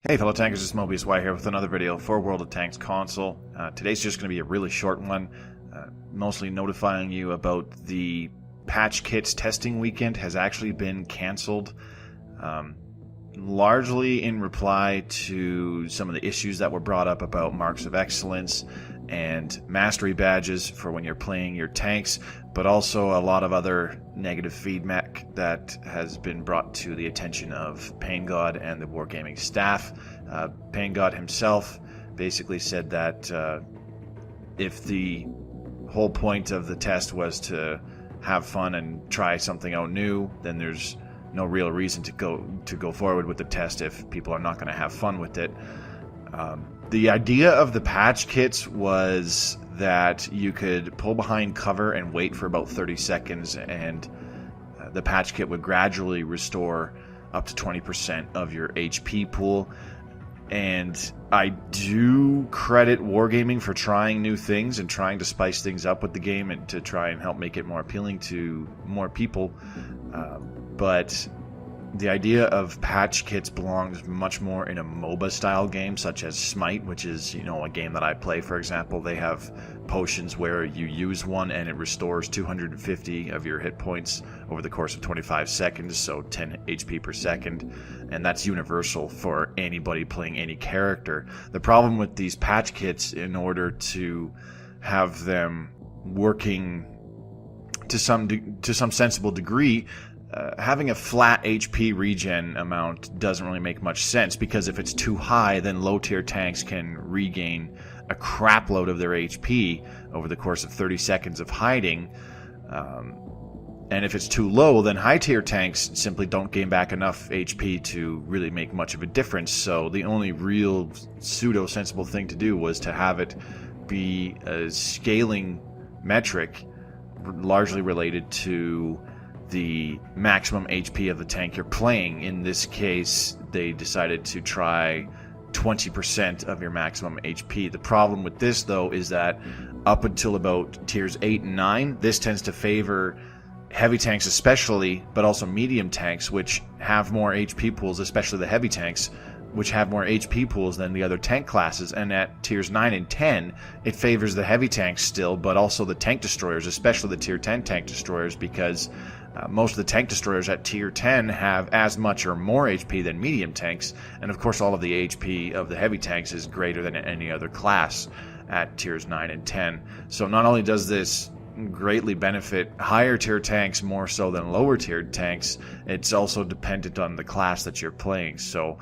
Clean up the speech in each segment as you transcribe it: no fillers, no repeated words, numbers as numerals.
Hey fellow tankers, it's Mobius here with another video for World of Tanks console. Today's just going to be a really short one, mostly notifying you about the patch kits testing weekend has actually been cancelled, largely in reply to some of the issues that were brought up about marks of excellence and mastery badges for when you're playing your tanks, but also a lot of other negative feedback that has been brought to the attention of Pain God and the Wargaming staff. Pain God himself basically said that if the whole point of the test was to have fun and try something out new, then there's no real reason to go forward with the test if people are not going to have fun with it. The idea of the patch kits was that you could pull behind cover and wait for about 30 seconds, and the patch kit would gradually restore up to 20% of your HP pool. And I do credit Wargaming for trying new things and trying to spice things up with the game and to try and help make it more appealing to more people. But the idea of patch kits belongs much more in a MOBA style game such as Smite, which is, a game that I play, for example. They have potions where you use one and it restores 250 of your hit points over the course of 25 seconds, so 10 HP per second, and that's universal for anybody playing any character. The problem with these patch kits, in order to have them working to some sensible degree, having a flat HP regen amount doesn't really make much sense, because if it's too high, then low tier tanks can regain a crap load of their HP over the course of 30 seconds of hiding. And if it's too low, then high tier tanks simply don't gain back enough HP to really make much of a difference. So the only real pseudo sensible thing to do was to have it be a scaling metric largely related to the maximum HP of the tank you're playing. In this case, they decided to try 20% of your maximum HP. The problem with this, though, is that up until about tiers 8 and 9, this tends to favor heavy tanks especially, but also medium tanks, which have more HP pools, especially the heavy tanks, which have more HP pools than the other tank classes. And at tiers 9 and 10, it favors the heavy tanks still, but also the tank destroyers, especially the tier 10 tank destroyers, because most of the tank destroyers at tier 10 have as much or more HP than medium tanks, and of course all of the HP of the heavy tanks is greater than any other class at tiers 9 and 10. So not only does this greatly benefit higher tier tanks more so than lower tiered tanks, it's also dependent on the class that you're playing. So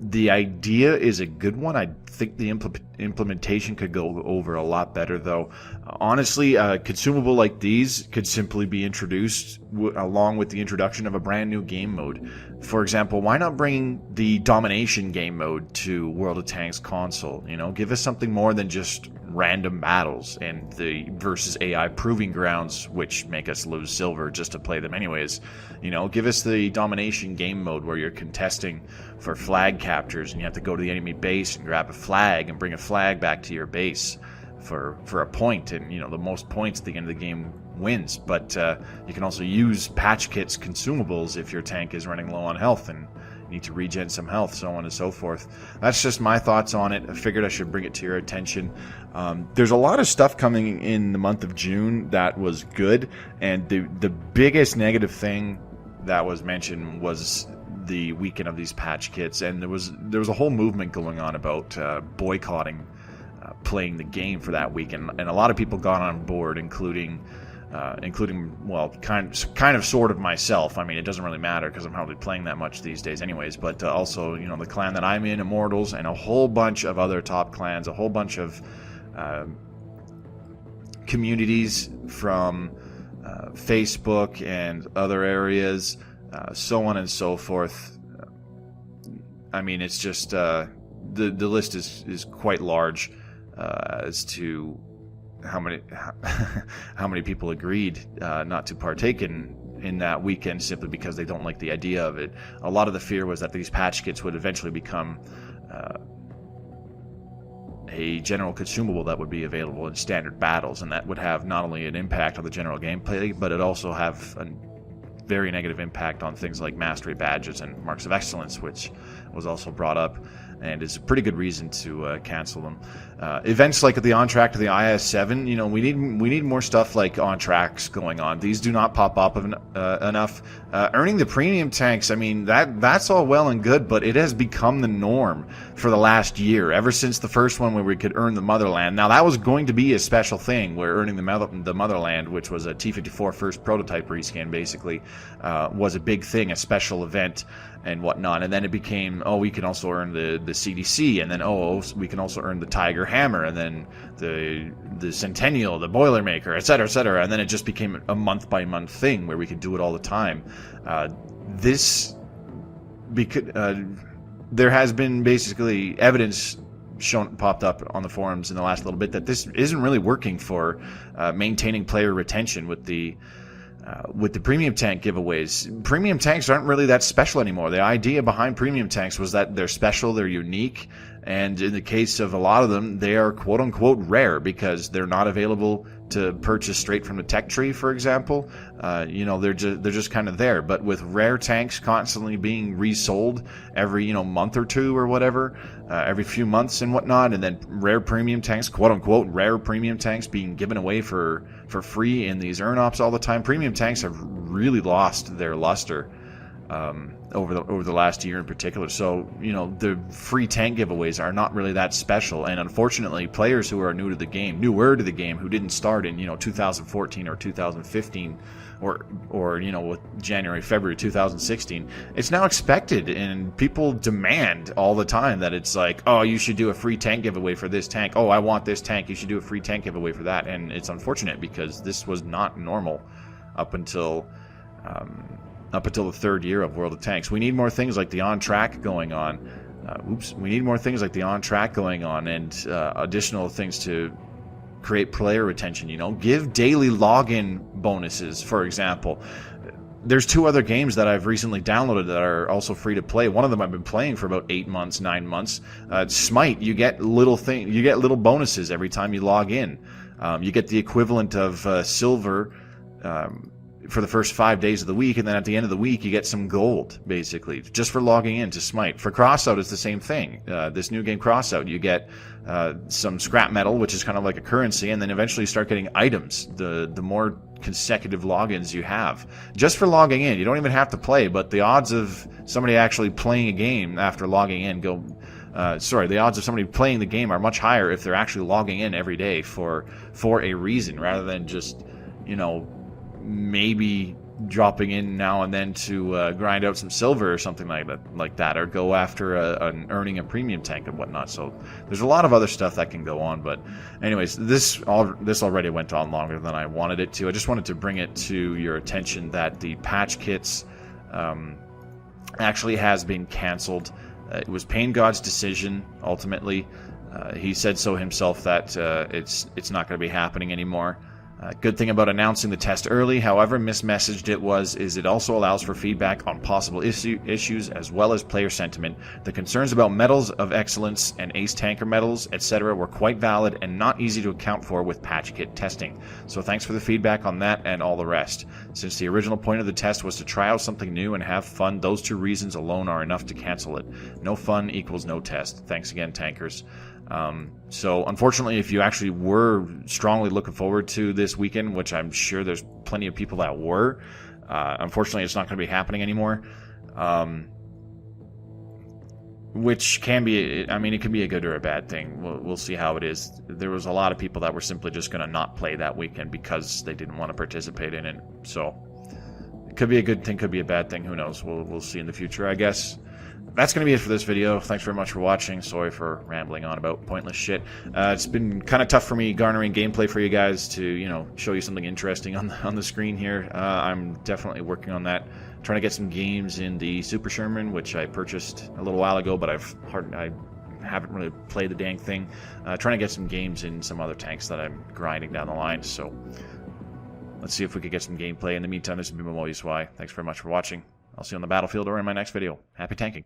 the idea is a good one. I think the implementation could go over a lot better, though. Honestly, a consumable like these could simply be introduced along with the introduction of a brand new game mode. For example, why not bring the domination game mode to World of Tanks console? Give us something more than just random battles and the versus AI proving grounds, which make us lose silver just to play them anyways. Give us the domination game mode where you're contesting for flag captures and you have to go to the enemy base and grab a flag and bring a flag back to your base for a point, and the most points at the end of the game wins. But you can also use patch kits consumables if your tank is running low on health and need to regen some health, so on and so forth. That's just my thoughts on it. I figured I should bring it to your attention. There's a lot of stuff coming in the month of June that was good, and the biggest negative thing that was mentioned was the weekend of these patch kits, and there was a whole movement going on about boycotting playing the game for that weekend, and a lot of people got on board, including well, kind of sort of myself. I mean, it doesn't really matter because I'm hardly playing that much these days anyways, but also the clan that I'm in, Immortals, and a whole bunch of other top clans, a whole bunch of communities from Facebook and other areas, so on and so forth. I mean, it's just the list is quite large as to how many people agreed not to partake in that weekend simply because they don't like the idea of it. A lot of the fear was that these patch kits would eventually become a general consumable that would be available in standard battles, and that would have not only an impact on the general gameplay, but it also have very negative impact on things like mastery badges and marks of excellence, which was also brought up, and is a pretty good reason to cancel them. Events like the On Track to the IS-7, you know, we need more stuff like On Tracks going on. These do not pop up enough. Earning the premium tanks, I mean, that's all well and good, but it has become the norm for the last year, ever since the first one where we could earn the Motherland. Now, that was going to be a special thing, where earning the Motherland, which was a T-54 first prototype reskin, basically, was a big thing, a special event and whatnot. And then it became, oh, we can also earn the CDC, and then, oh, we can also earn the Tiger Hammer, and then the Centennial, the Boilermaker, etc., etc. And then it just became a month-by-month thing where we could do it all the time. There has been basically evidence popped up on the forums in the last little bit that this isn't really working for maintaining player retention with the premium tank giveaways. Premium tanks aren't really that special anymore. The idea behind premium tanks was that they're special, they're unique, and in the case of a lot of them, they are quote-unquote rare because they're not available to purchase straight from the tech tree, for example. You know, they're just kind of there. But with rare tanks constantly being resold every, you know, month or two or whatever, every few months and whatnot, and then rare premium tanks, quote-unquote rare premium tanks, being given away for free in these earn ops all the time, premium tanks have really lost their luster over the last year in particular. So, you know, the free tank giveaways are not really that special, and unfortunately players who are newer to the game, who didn't start in, you know, 2014 or 2015 or you know, with January, February 2016, it's now expected, and people demand all the time that it's like, oh, you should do a free tank giveaway for this tank. Oh, I want this tank, you should do a free tank giveaway for that. And it's unfortunate because this was not normal up until the third year of World of Tanks. We need more things like the On Track going on. We need more things like the On Track going on, and additional things to create player retention. You know, give daily login bonuses, for example. There's 2 other games that I've recently downloaded that are also free to play. One of them I've been playing for about 8 months, 9 months. Smite, you get little bonuses every time you log in. You get the equivalent of silver for the first 5 days of the week, and then at the end of the week you get some gold, basically, just for logging in to Smite. For Crossout, it's the same thing. This new game Crossout, you get some scrap metal, which is kind of like a currency, and then eventually you start getting items the more consecutive logins you have, just for logging in. You don't even have to play, but the odds of somebody actually playing a game after logging in the odds of somebody playing the game are much higher if they're actually logging in every day for a reason, rather than just, you know, maybe dropping in now and then to grind out some silver or something like that, or go after earning a premium tank and whatnot. So there's a lot of other stuff that can go on. But anyways, this already went on longer than I wanted it to. I just wanted to bring it to your attention that the patch kits actually has been canceled. It was Pain God's decision ultimately. He said so himself that it's not going to be happening anymore. Good thing about announcing the test early, however mismessaged it also allows for feedback on possible issues as well as player sentiment. The concerns about medals of excellence and ace tanker medals, etc. were quite valid and not easy to account for with patch kit testing. So thanks for the feedback on that and all the rest. Since the original point of the test was to try out something new and have fun, those 2 reasons alone are enough to cancel it. No fun equals no test. Thanks again, tankers. So unfortunately, if you actually were strongly looking forward to this weekend, which I'm sure there's plenty of people that were, unfortunately it's not going to be happening anymore. Which can be, I mean, it can be a good or a bad thing. We'll see how it is. There was a lot of people that were simply just going to not play that weekend because they didn't want to participate in it. So it could be a good thing, could be a bad thing. Who knows? We'll see in the future, I guess. That's going to be it for this video. Thanks very much for watching. Sorry for rambling on about pointless shit. It's been kind of tough for me garnering gameplay for you guys to, you know, show you something interesting on the screen here. I'm definitely working on that. Trying to get some games in the Super Sherman, which I purchased a little while ago, but I haven't really played the dang thing. Trying to get some games in some other tanks that I'm grinding down the line. So let's see if we could get some gameplay. In the meantime, this has been Mobius. Thanks very much for watching. I'll see you on the battlefield or in my next video. Happy tanking.